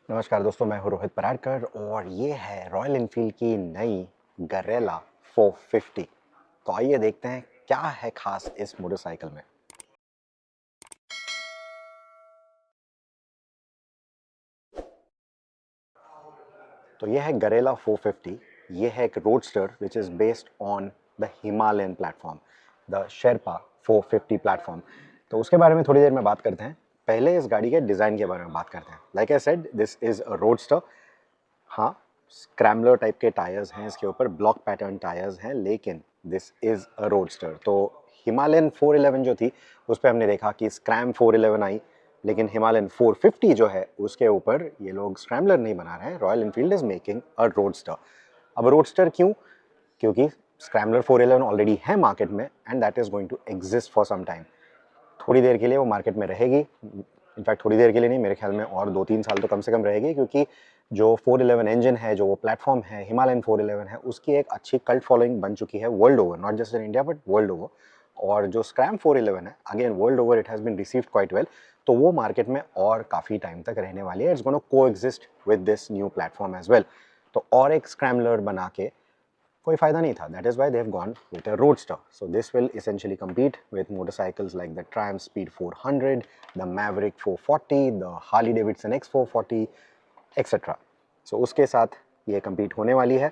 नमस्कार दोस्तों, मैं हूं रोहित पराड़कर और ये है रॉयल एनफील्ड की नई गरेला 450। तो आइए देखते हैं क्या है खास इस मोटरसाइकिल में। तो ये है गरेला 450। ये है एक roadster which is based on the Himalayan platform, the Sherpa 450 platform. तो उसके बारे में थोड़ी देर में बात करते हैं। पहले इस गाड़ी के डिज़ाइन के बारे में बात करते हैं। Like I said, this is a roadster. हाँ, स्क्रैम्बलर टाइप के टायर्स हैं इसके ऊपर, ब्लॉक पैटर्न टायर्स हैं, लेकिन दिस इज़ अ रोडस्टर। तो हिमालयन 411 जो थी उस पर हमने देखा कि स्क्रैम 411 आई, लेकिन हिमालयन 450 जो है उसके ऊपर ये लोग स्क्रैम्बलर नहीं बना रहे हैं। Royal Enfield is making a roadster. अब रोडस्टर क्यों? क्योंकि स्क्रैम्बलर 411 ऑलरेडी है मार्केट में and that is going to exist for some time. थोड़ी देर के लिए वो मार्केट में रहेगी। इनफैक्ट थोड़ी देर के लिए नहीं, मेरे ख्याल में और 2-3 साल तो कम से कम रहेगी, क्योंकि जो 411 इंजन है, जो वो प्लेटफॉर्म है हिमालयन 411 है, उसकी एक अच्छी कल्ट फॉलोइंग बन चुकी है world over, not just in India but world over. और जो स्क्रैम 411 है, again world over it has been received quite well. तो वो मार्केट में और काफ़ी टाइम तक रहने वाली है। It's gonna coexist with this new platform as well. तो और एक स्क्रैम्बलर बना के कोई फायदा नहीं था. That is why they have gone with a roadster. So this will essentially compete with motorcycles like the Triumph Speed 400, the Maverick 440, the Harley Davidson X440, etc. So उसके साथ ये compete होने वाली है.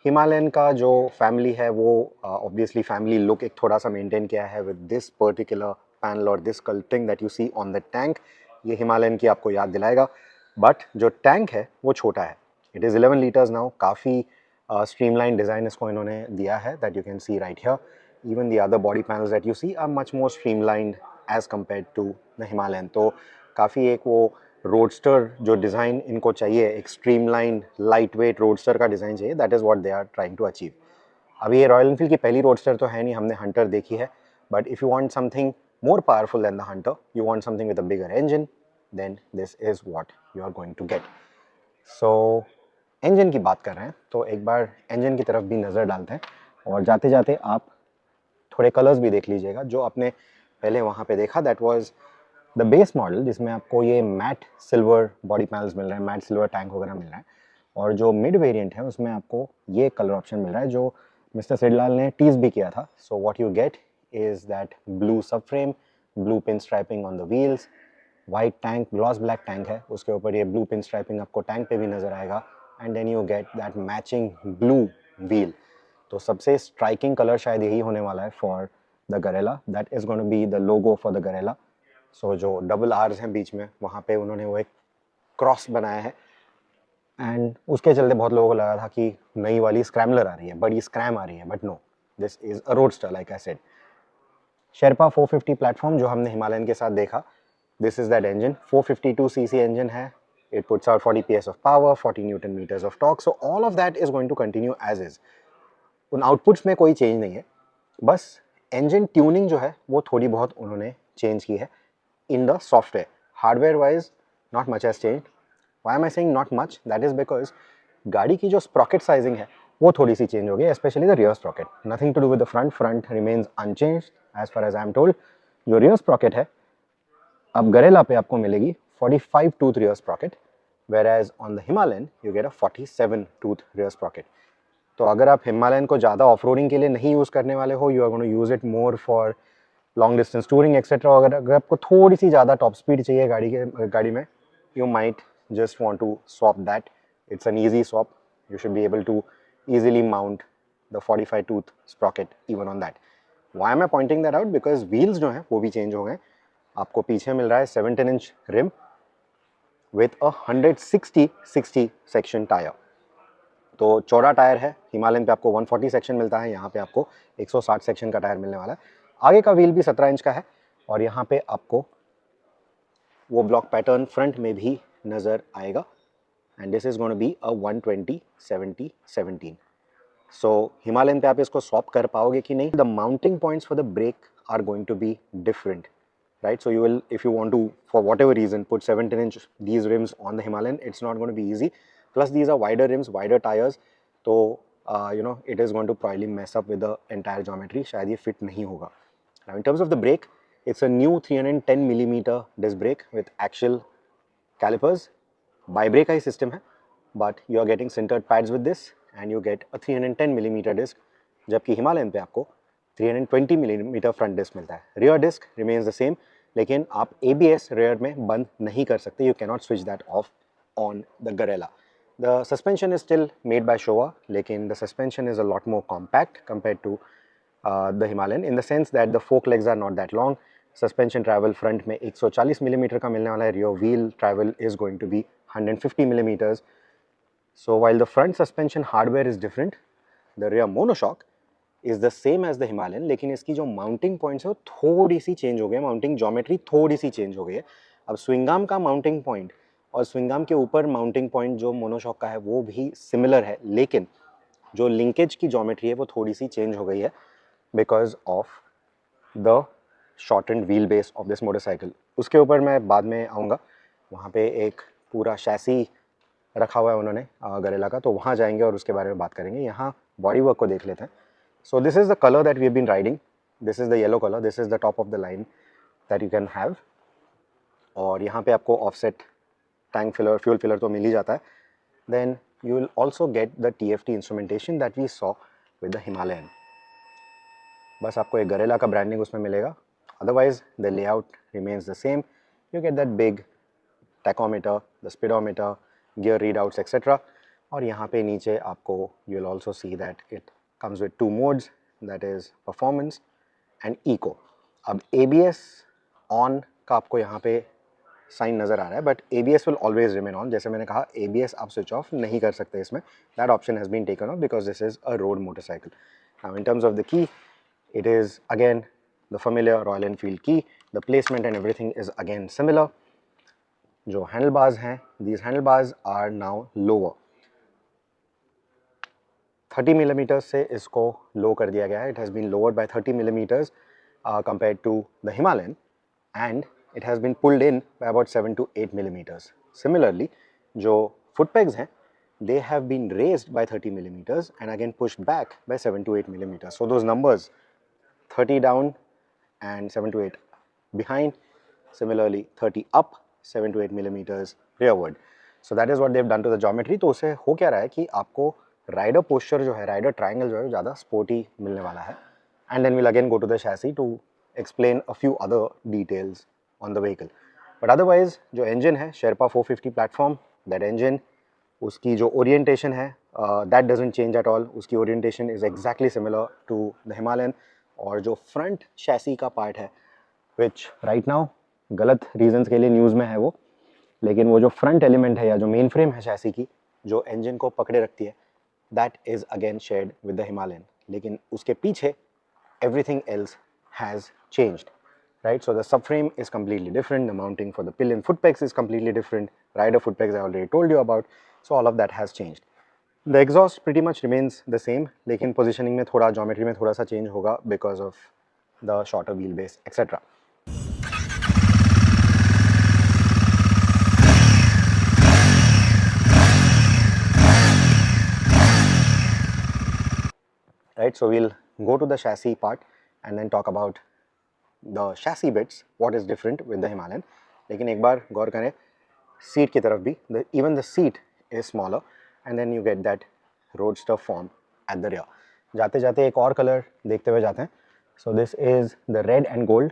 हिमालयन का जो फैमिली है वो ऑब्वियसली फैमिली लुक एक थोड़ा सा मेंटेन किया है विद दिस पर्टिकुलर पैनल और this sculpting that you see on the tank. ये हिमालयन की आपको याद दिलाएगा, बट जो टैंक है वो छोटा है. It is 11 litres now. काफ़ी स्ट्रीमलाइन डिज़ाइन इसको इन्होंने दिया है, that you can see right here. Even the other body panels that you see are much more streamlined as compare to the Himalayan. तो काफ़ी एक वो रोडस्टर जो डिज़ाइन इनको चाहिए, एक स्ट्रीमलाइन लाइट वेट रोडस्टर का डिज़ाइन चाहिए, that is what they are trying to achieve. अभी ये रॉयल एनफील्ड की पहली रोडस्टर तो है नहीं, हमने हंटर देखी है, but if you want something more powerful than the hunter, you want something with a bigger engine, then this is what you are going to get. So engine की बात कर रहे हैं तो एक बार इंजन की तरफ भी नज़र डालते हैं, और जाते जाते आप थोड़े कलर्स भी देख लीजिएगा जो आपने पहले वहाँ पे देखा. That was the base model जिसमें आपको ये मैट सिल्वर बॉडी पैनल्स मिल रहे हैं, मैट सिल्वर टैंक वगैरह मिल रहा है. और जो मिड वेरिएंट है उसमें आपको ये कलर ऑप्शन मिल रहा है जो मिस्टर सिडलाल ने टीज भी किया था. So what you get is that blue sub frame, blue pin striping on the wheels, white tank, gloss black tank है, उसके ऊपर ये ब्लू पिन स्ट्राइपिंग आपको टैंक पे भी नज़र आएगा. And then you get that matching blue wheel. तो सबसे स्ट्राइकिंग कलर शायद यही होने वाला है for the Guerrilla. That is gonna be the logo for the Guerrilla. So जो डबल आर्स हैं बीच में, वहाँ पे उन्होंने वो एक क्रॉस बनाया है. एंड उसके चलते बहुत लोगों को लगा था कि नई वाली स्क्रैम्बलर आ रही है, बड़ी स्क्रैम आ रही है, but no, this is a roadster like I said. Sherpa 450 platform जो हमने हिमालयन के साथ देखा, this is that engine. 452 CC engine है. It puts out 40 PS of power, 40 newton meters of torque. So all of that is going to continue as is. उन outputs में कोई change नहीं है, बस इंजन ट्यूनिंग जो है वो थोड़ी बहुत उन्होंने चेंज की है in the software. Hardware wise not much has change. Why am I saying not much? That is because गाड़ी की जो स्प्रॉकेट साइजिंग है वो थोड़ी सी चेंज हो गई, specially the rear sprocket. Nothing to do with the front. Front remains unchanged as far as I am told. जो rear sprocket है अब गरेला पे आपको मिलेगी 45 tooth rear sprocket, whereas on the Himalayan you get a 47 tooth rear sprocket. तो अगर आप Himalayan को ज़्यादा ऑफ रोडिंग के लिए नहीं यूज़ करने वाले हो, you are going to use it more for long distance touring etcetera. अगर आपको थोड़ी सी ज़्यादा टॉप स्पीड चाहिए गाड़ी में, you might just want to swap that. It's an easy swap. You should be able to easily mount the 45 tooth sprocket even on that. Why am I pointing that out? Because wheels जो हैं वो भी change हो गए. आपको पीछे मिल रहा है 17 inch rim with a 160/60 section tyre. तो चौड़ा टायर है. हिमालयन पे आपको 140 सेक्शन मिलता है, यहाँ पे आपको 160 सेक्शन का टायर मिलने वाला है. आगे का व्हील भी 17 इंच का है, और यहाँ पे आपको वो ब्लॉक पैटर्न फ्रंट में भी नज़र आएगा. And this is gonna be a 120/70/17. So Himalayan पे आप इसको स्वैप कर पाओगे कि नहीं? The mounting points for the brake are going to be different, right? So you will, if you want to, for whatever reason, put 17 inch these rims on the Himalayan, it's not going to be easy. Plus these are wider rims, wider tires, so it is going to probably mess up with the entire geometry. शायद ये fit नहीं होगा. Now in terms of the brake, it's a new 310 millimeter disc brake with axial calipers. Bybre का ही system है, but you are getting sintered pads with this and you get a 310 millimetre disc, जबकि Himalayan पे आपको 320 millimetre front disc मिलता है। Rear disc remains the same, लेकिन आप ABS रेयर में बंद नहीं कर सकते, you cannot switch that off on the Guerrilla. The suspension is still made by Showa, लेकिन the suspension is a lot more compact compared to the Himalayan, in the sense that the fork legs are not that long. Suspension travel front में 140 millimetre का मिलने वाला है, rear wheel travel is going to be 150 millimeters. So while the front suspension hardware is different, the rear monoshock is the same as the Himalayan, लेकिन इसकी जो mounting points है वो थोड़ी सी चेंज हो गई है, माउंटिंग ज्योमेट्री थोड़ी सी चेंज हो गई है। अब स्विंगाम का माउंटिंग पॉइंट और स्विंगाम के ऊपर माउंटिंग पॉइंट जो मोनोशॉक का है वो भी सिमिलर है, लेकिन जो लिंकेज की ज्योमेट्री है वो थोड़ी सी चेंज हो गई है because of the shortened wheel base of this motorcycle. उसके ऊपर मैं बाद में आऊँगा, वहाँ पे एक पूरा शैसी रखा हुआ है उन्होंने गरेला का, तो वहाँ जाएंगे और उसके बारे में बात करेंगे। यहाँ बॉडी वर्क को देख लेते हैं। So this is the colour that we have been riding, this is the yellow colour, this is the top of the line that you can have. और यहाँ पे आपको offset tank filler, fuel filler तो मिल ही जाता है। Then you will also get the TFT instrumentation that we saw with the Himalayan. बस आपको एक गरेला का ब्रांडिंग उसमें मिलेगा, otherwise the layout remains the same. You get that big tachometer, the speedometer, gear readouts etcetera. और यहाँ पे नीचे आपको you will also see that it comes with 2 modes, that is performance and eco. अब ABS on का आपको यहाँ पे साइन नज़र आ रहा है, but ABS will always remain on. जैसे मैंने कहा, ABS आप स्विच ऑफ नहीं कर सकते इसमें, that option has been taken off because this is a road motorcycle. Now in terms of the key, it is again the familiar Royal Enfield key, the placement and everything is again similar. जो handlebars हैं, these handlebars are now lower, 30 millimeters से इसको low कर दिया गया है, it has been lowered by 30 millimeters compared to the Himalayan, and it has been pulled in by about 7 to 8 millimeters. Similarly, जो foot pegs हैं, they have been raised by 30 millimeters and again pushed back by 7 to 8 millimeters. So those numbers 30 down and 7 to 8 behind, similarly 30 up, 7 to 8 millimeters rearward. So that is what they've done to the geometry. तो उससे हो क्या रहा है कि आपको rider posture जो है, राइडर ट्रायंगल जो है, ज़्यादा स्पोर्टी मिलने वाला है। And then will again go to the chassis to explain a few other details on the vehicle. But otherwise जो इंजन है, शेरपा 450 प्लेटफॉर्म, दैट इंजन, उसकी जो ओरिएंटेशन है that doesn't change at all, उसकी orientation is exactly similar to the Himalayan. और जो front chassis का part है, विच राइट नाउ गलत रीजंस के लिए न्यूज़ में है वो, लेकिन वो जो फ्रंट एलिमेंट है या जो मेन फ्रेम है शैसी की, जो इंजन को पकड़े रखती है, that is again shared with the Himalayan. लेकिन उसके पीछे everything else has changed, right? So the subframe is completely different, the mounting for the pillion foot pegs is completely different, rider foot pegs I already told you about, so all of that has changed. The exhaust pretty much remains the same, लेकिन positioning में थोड़ा, geometry में थोड़ा सा change होगा because of the shorter wheelbase etc. Right, so we'll go to the chassis part and then talk about the chassis bits, what is different with the Himalayan. लेकिन एक बार गौर करें सीट की तरफ भी, even the seat is smaller and then you get that roadster form at the rear. जाते जाते एक और कलर देखते हुए जाते हैं. So this is the red and gold.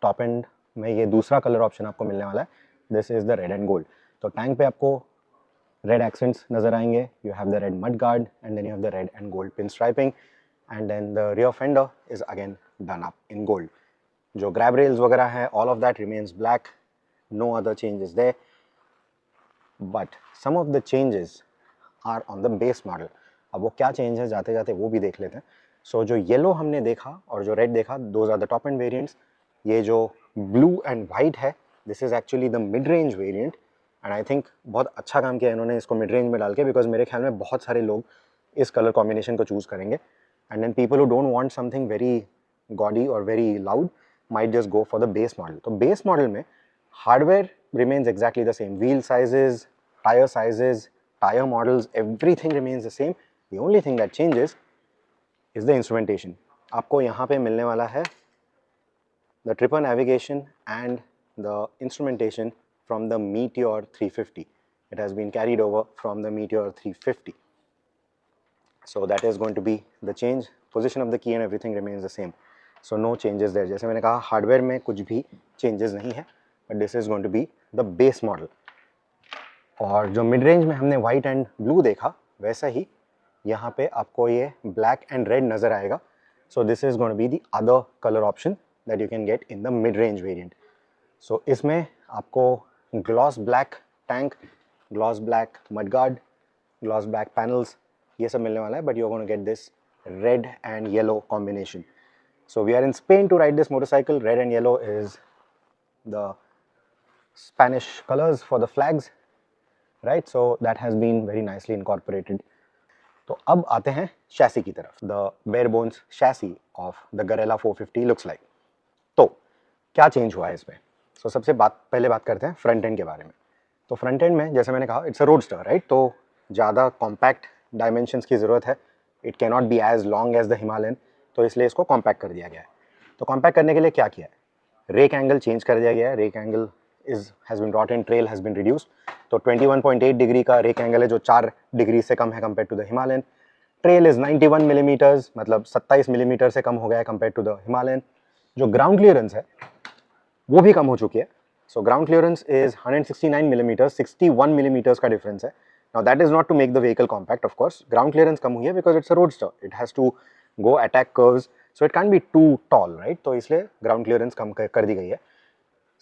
Top and में ये दूसरा कलर ऑप्शन आपको मिलने वाला है. This is the red and gold. तो टैंक पे आपको रेड एक्सेंट्स नज़र आएंगे. You have the red mud guard and then you have the red and gold pinstriping and then the rear fender is again done up in gold. जो grab rails वगैरह हैं, all of that remains black. No other changes there. But some of the changes are on the base model. अब वो क्या change है जाते जाते वो भी देख लेते हैं. सो जो येलो हमने देखा और जो रेड देखा, those are the top end variants. ये जो ब्लू एंड वाइट है, this is actually the mid range variant and I think बहुत अच्छा काम किया इन्होंने इसको मिड रेंज में डाल के, बिकॉज मेरे ख्याल में बहुत सारे लोग इस कलर कॉम्बिनेशन को चूज़ करेंगे. And then people who don't want something very gaudy और very loud might just go for the base model. तो base model में hardware remains exactly the same. Wheel sizes, tire models, everything remains the same. The only thing that changes is the instrumentation. आपको यहाँ पे मिलने वाला है the tripper navigation and the instrumentation from the Meteor 350. It has been carried over from the Meteor 350. So that is going to be the change. Position of the key and everything remains the same. So no changes there. जैसे मैंने कहा hardware में कुछ भी changes नहीं है, but this is going to be the base model. और जो मिड रेंज में हमने वाइट एंड ब्लू देखा वैसा ही यहाँ पे आपको ये ब्लैक एंड रेड नज़र आएगा. So this is going to be the other colour option that you can get in the mid range variant. सो इसमें आपको gloss black tank, gloss black mudguard, gloss black panels ये सब मिलने वाला है, but you are going to get this red and yellow combination. So we are in Spain to ride this motorcycle. Red and yellow is the Spanish colors for the flags, right? So that has been very nicely incorporated. तो अब आते हैं chassis की तरफ. The bare bones chassis of the Garella 450 looks like. तो क्या change हुआ है इसमें? So सबसे पहले बात करते हैं फ्रंट एंड के बारे में. तो फ्रंट एंड में जैसे मैंने कहा इट्स अ रोडस्टर, राइट? तो ज़्यादा कॉम्पैक्ट डायमेंशंस की ज़रूरत है. It can not be as long as the Himalayan, तो इसलिए इसको कॉम्पैक्ट कर दिया गया है. तो कॉम्पैक्ट करने के लिए क्या किया है? रेक एंगल चेंज कर दिया गया है. Rake angle has been brought in, trail has been reduced. तो 21.8 डिग्री का रेक एंगल है जो 4 डिग्री से कम है compare to the Himalayan. Trail is 91 millimetres, मतलब 27 मिलीमीटर से कम हो गया है कंपेयर टू द हिमालयन. जो ग्राउंड क्लियरेंस है वो भी कम हो चुकी है. So ground clearance is 169 millimetre, 61 millimetres का डिफरेंस है. Now that is not to make the vehicle compact, of course. Ground clearance कम हुई है because it's a roadster. It has to go attack curves, so it can't be too tall, right? तो इसलिए ground clearance कम कर दी गई है.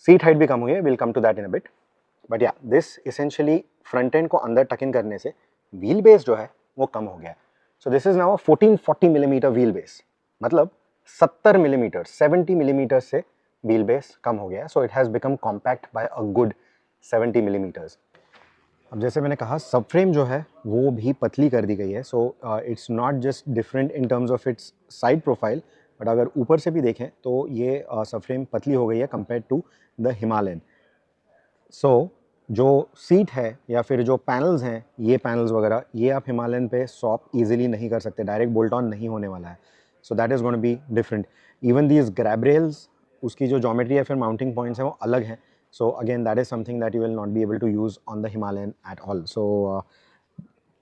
Seat height भी कम हुई है. We'll come to that in a bit. But yeah, this essentially front end को अंदर tuck in करने से wheel base जो है वो कम हो गया है. So this is now a 1440 millimeter wheel base. मतलब 70 मिलीमीटर, 70 मिलीमीटर से wheel base कम हो गया है. So it has become compact by a good 70 millimeters. अब जैसे मैंने कहा सब फ्रेम जो है वो भी पतली कर दी गई है. So it's not just different in terms of its side profile, but अगर ऊपर से भी देखें तो ये सब फ्रेम पतली हो गई है कंपेयर टू द हिमालयन. सो जो सीट है या फिर जो पैनल्स हैं, ये पैनल्स वगैरह ये आप हिमालयन पे स्वैप इजीली नहीं कर सकते, डायरेक्ट बोल्ट ऑन नहीं होने वाला है. So that is going to be different. Even these grab rails, उसकी जो ज्योमेट्री है फिर माउंटिंग पॉइंट्स हैं वो अलग हैं. So again, that is something that you will not be able to use on the Himalayan at all. So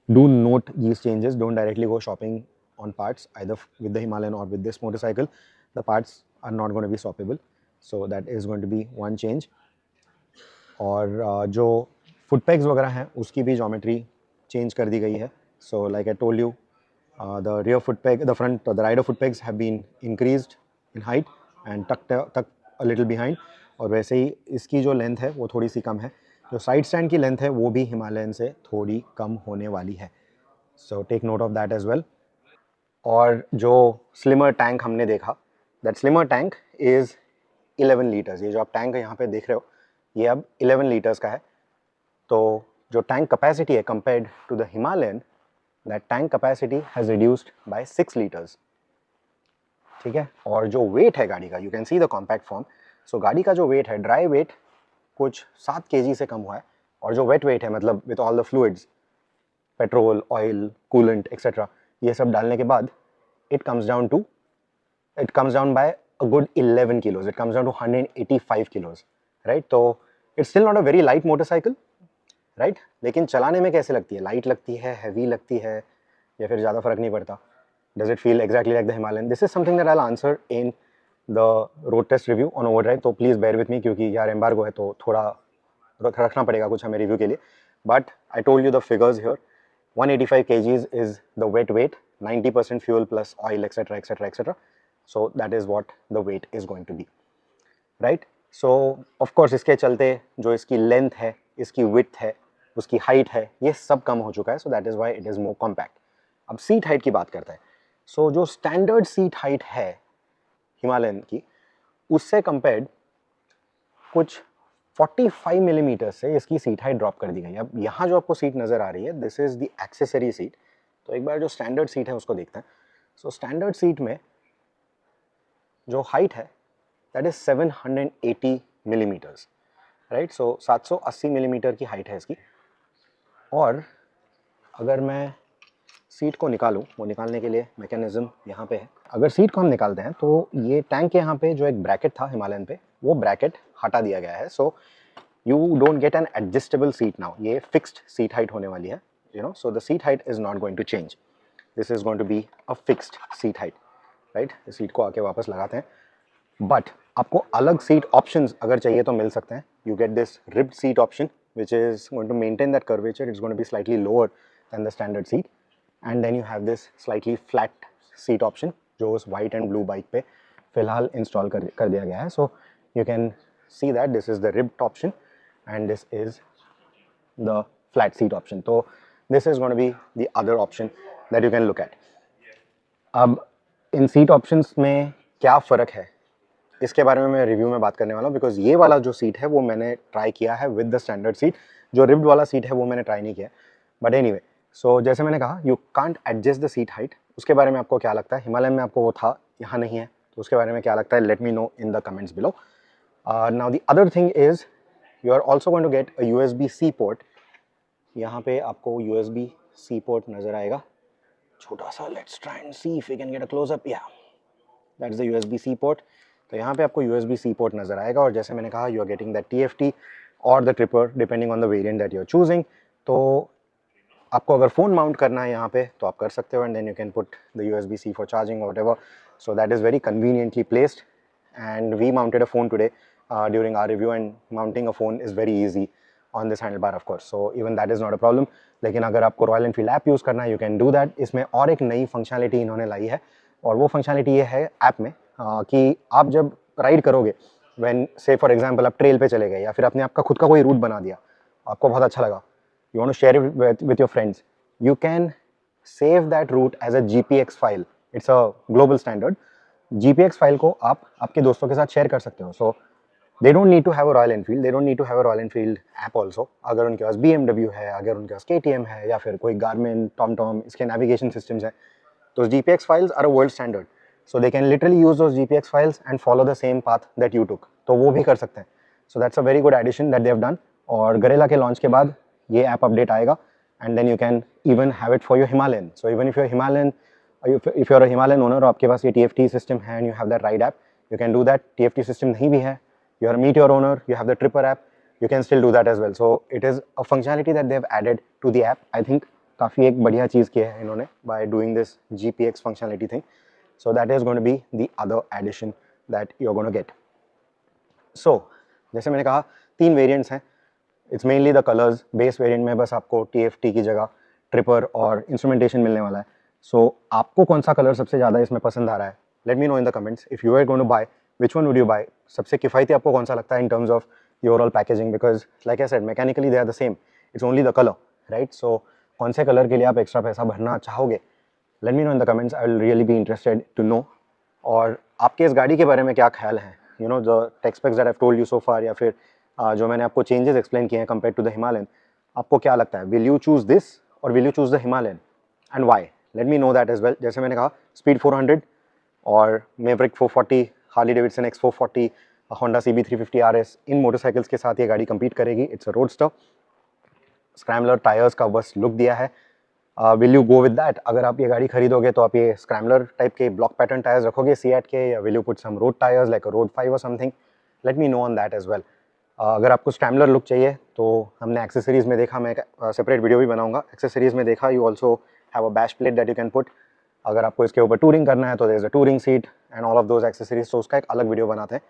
do note these changes. Don't directly go shopping on parts either with the Himalayan or with this motorcycle. The parts are not going to be swappable. So that is going to be one change. और जो foot pegs वगैरह हैं उसकी भी geometry change कर दी गई है. So like I told you, the rear foot peg, the rider foot pegs have been increased in height and tucked a little behind. और वैसे ही इसकी जो लेंथ है वो थोड़ी सी कम है. जो साइड स्टैंड की लेंथ है वो भी हिमालयन से थोड़ी कम होने वाली है. So take note of that as well. और जो स्लिमर टैंक हमने देखा, that slimmer tank is 11 litres. ये जो आप टैंक यहाँ पे देख रहे हो ये अब 11 लीटर्स का है. तो जो टैंक कैपेसिटी है compared to the Himalayan, that tank capacity has reduced by 6 litres. ठीक है. और जो वेट है गाड़ी का, you can see the compact form. So गाड़ी का जो वेट है, ड्राई वेट कुछ 7 kg से कम हुआ है. और जो वेट वेट है, मतलब with all the fluids, petrol, oil, coolant etcetera, ये सब डालने के बाद it comes down by a good 11 kilos. It comes down to 185 kilos, right? तो it's still not a very light motorcycle, right? लेकिन चलाने में कैसे लगती है? लाइट लगती है, हैवी लगती है, या फिर ज़्यादा फर्क नहीं पड़ता? Does it feel exactly like the Himalayan? This is something that I will answer in the road test review on Overdrive. तो प्लीज़ बेयर विथ मी, क्योंकि यार एम्बार्गो है तो थोड़ा रखना पड़ेगा कुछ हमें रिव्यू के लिए. But I told you the figures here. 185 kgs is the wet weight, 90% fuel plus oil etcetera etcetera etcetera. So that is what the weight is going to be, right? So of course इसके चलते जो इसकी length है, इसकी width है, उसकी height है, ये सब कम हो चुका है. So that is why it is more compact. अब सीट हाइट की बात करते हैं. सो जो स्टैंडर्ड सीट हाइट है हिमालयन की, उससे कंपेयर्ड कुछ 45 मिलीमीटर से इसकी सीट हाइट ड्रॉप कर दी गई है. अब यहाँ जो आपको सीट नज़र आ रही है, this is the accessory seat. तो एक बार जो स्टैंडर्ड सीट है उसको देखते हैं. सो स्टैंडर्ड सीट में जो हाइट है that is 780 millimetres, right? So 780 millimetre की हाइट है इसकी. और अगर मैं सीट को निकालूं, वो निकालने के लिए मैकेनिज्म यहाँ पे है. अगर सीट को हम निकालते हैं तो ये टैंक के यहाँ पे जो एक ब्रैकेट था हिमालयन पे, वो ब्रैकेट हटा दिया गया है. सो you don't get an adjustable seat now. ये fixed seat height होने वाली है, you know, so the seat height is not going to change. This is going to be a fixed seat height, right? इस seat को आके वापस लगाते हैं, but आपको अलग seat options अगर चाहिए तो मिल सकते हैं. You get this ribbed seat option which is going to maintain that curvature. It's going to be slightly lower than the standard seat, and then you have this slightly flat seat option जो उस white and blue bike पे फिलहाल install कर दिया गया है. So you can see that this is the ribbed option and this is the flat seat option. So this is going to be the other option that you can look at. अब इन seat options में क्या फ़र्क है इसके बारे में मैं review में बात करने वाला हूँ, बिकॉज ये वाला जो सीट है वो मैंने ट्राई किया है विद द स्टैंडर्ड सीट. जो रिब्ड वाला सीट है वो मैंने ट्राई नहीं किया, बट एनीवे, सो जैसे मैंने कहा you can't adjust the seat height. उसके बारे में आपको क्या लगता है? हिमालयन में आपको वो था, यहाँ नहीं है, तो उसके बारे में क्या लगता है? Let me know in the comments below. Now the other thing is you are also going to get a USB-C port. यहाँ पे आपको USB-C पोर्ट नज़र आएगा छोटा सा. Let's try and see if we can get a close up. Yeah that is the USB-C port. तो यहाँ पे आपको USB-C पोर्ट नज़र आएगा, और जैसे मैंने कहा you are getting that TFT और the tripper depending on the variant that you are choosing. तो आपको अगर फ़ोन माउंट करना है यहाँ पे तो आप कर सकते हो, and then you can put the USB-C for charging whatever. So that is very conveniently placed, and we mounted a phone today during our review, and mounting a phone is very easy on this handlebar of course, so even that is not a problem. लेकिन अगर आपको royal Enfield app use करना है you can do that. इसमें और एक नई functionality इन्होंने लाई है, और वो फंक्शनलिटी ये है ऐप में कि आप जब राइड करोगे, व्हेन से फॉर एग्जांपल आप ट्रेल पे चले गए या फिर आपने आपका खुद का कोई रूट बना दिया, आपको बहुत अच्छा लगा, you want to share it with your friends, you can save that route as a GPX file. It's a global standard. GPX file को आप आपके दोस्तों के साथ शेयर कर सकते हो. So they don't need to have a Royal Enfield, they don't need to have a Royal Enfield app also. अगर उनके पास BMW है, अगर उनके पास KTM है, या फिर कोई गार्मिन, टॉम इसके नेविगेशन सिस्टम्स हैं, तो GPX files are a world standard. So they can literally use those GPX files and follow the same path that you took. तो वो भी कर सकते हैं. So that's a very good addition that they have done. और Guerrilla के launch के बाद ये ऐप अपडेट आएगा, and then you can even have it for your Himalayan. So even if your Himalayan, if you're a Himalayan owner और आपके पास ये TFT system है and you have that ride app, you can do that. TFT system नहीं भी है, you're a Meteor owner, you have the Tripper app, you can still do that as well. So it is a functionality that they have added to the app. I think काफ़ी एक बढ़िया चीज़ की है इन्होंने by doing this GPX functionality thing. So that is going to be the other addition that you're going to get. So जैसे मैंने कहा 3 variants हैं. It's mainly the colours. Base variant में बस आपको TFT की जगह ट्रिपर और इंस्ट्रूमेंटेशन मिलने वाला है. सो आपको कौन सा कलर सबसे ज़्यादा इसमें पसंद आ रहा है? Let me know in the comments. If you are going to buy, which one would you buy? सबसे किफ़ायती आपको कौन सा लगता है in terms of overall packaging? Because like I said, mechanically they are the same, it's only the colour, right? So कौन से colour के लिए आप एक्स्ट्रा पैसा भरना चाहोगे? Let me know in the comments. I will really be interested to know. और आपके इस गाड़ी के बारे में क्या ख्याल है? You know the tech specs that I have told you so far, या फिर जो मैंने आपको चेंजेस एक्सप्लेन किए हैं कंपेयर टू द हिमालयन, आपको क्या लगता है? विल यू चूज़ दिस और will you choose the Himalayan, and why? Let me know that as well. जैसे मैंने कहा स्पीड 400 और Mavrick 440, Harley Davidson X440, Honda CB350 RS, इन मोटरसाइकिल्स के साथ ये गाड़ी compete करेगी. It's a roadster. Scrambler tyres का बस लुक दिया है. Will you go with that? अगर आप ये गाड़ी खरीदोगे तो आप ये स्क्रैम्बलर टाइप के ब्लॉक पैटर्न टायर्स रखोगे सीएट के, या will you put some road tyres like a road 5 और something? Let me know on that as well. अगर आपको स्क्रैम्बलर लुक चाहिए तो हमने एक्सेसरीज़ में देखा, मैं सेपरेट वीडियो भी बनाऊंगा. एक्सेसरीज़ में देखा you also have a bash plate that you can put. अगर आपको इसके ऊपर टूरिंग करना है तो there is a touring seat and all of those accessories. तो उसका एक अलग वीडियो बनाते हैं.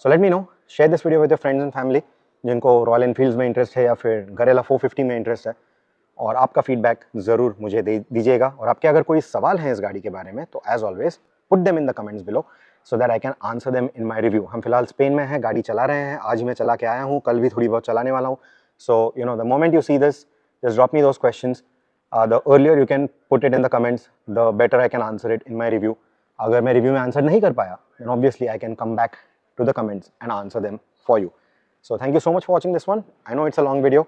So let me know, share this video with your friends and family जिनको रॉयल एनफील्ड्स में इंटरेस्ट है या फिर गरेला 450 में इंटरेस्ट है. और आपका फीडबैक ज़रूर मुझे दे दीजिएगा. और आपके अगर कोई सवाल हैं इस गाड़ी के बारे में तो as always put them in the comments below so that I can answer them in my review. हम फिलहाल स्पेन में हैं, गाड़ी चला रहे हैं. आज मैं चला के आया हूँ, कल भी थोड़ी बहुत चलाने वाला हूँ. So you know the moment you see this, just drop me those questions. The earlier you can put it in the comments, the better I can answer it in my review. अगर मैं review में answer नहीं कर पाया then obviously I can come back to the comments and answer them for you. So thank you so much for watching this one. I know it's a long video.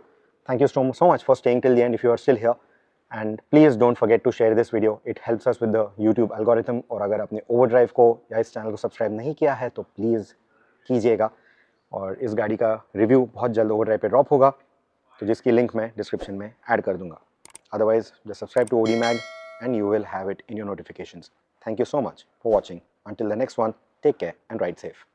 Thank you so much for staying till the end if you are still here. And please don't forget to share this video. It helps us with the YouTube algorithm. और अगर आपने Overdrive को या इस channel को subscribe नहीं किया है तो प्लीज़ कीजिएगा. और इस गाड़ी का रिव्यू बहुत जल्द Overdrive पे ड्रॉप होगा, तो जिसकी लिंक मैं डिस्क्रिप्शन में ऐड कर दूंगा. Otherwise, just subscribe to ODMag and you will have it in your notifications. Thank you so much for watching. Until the next one, take care and ride safe.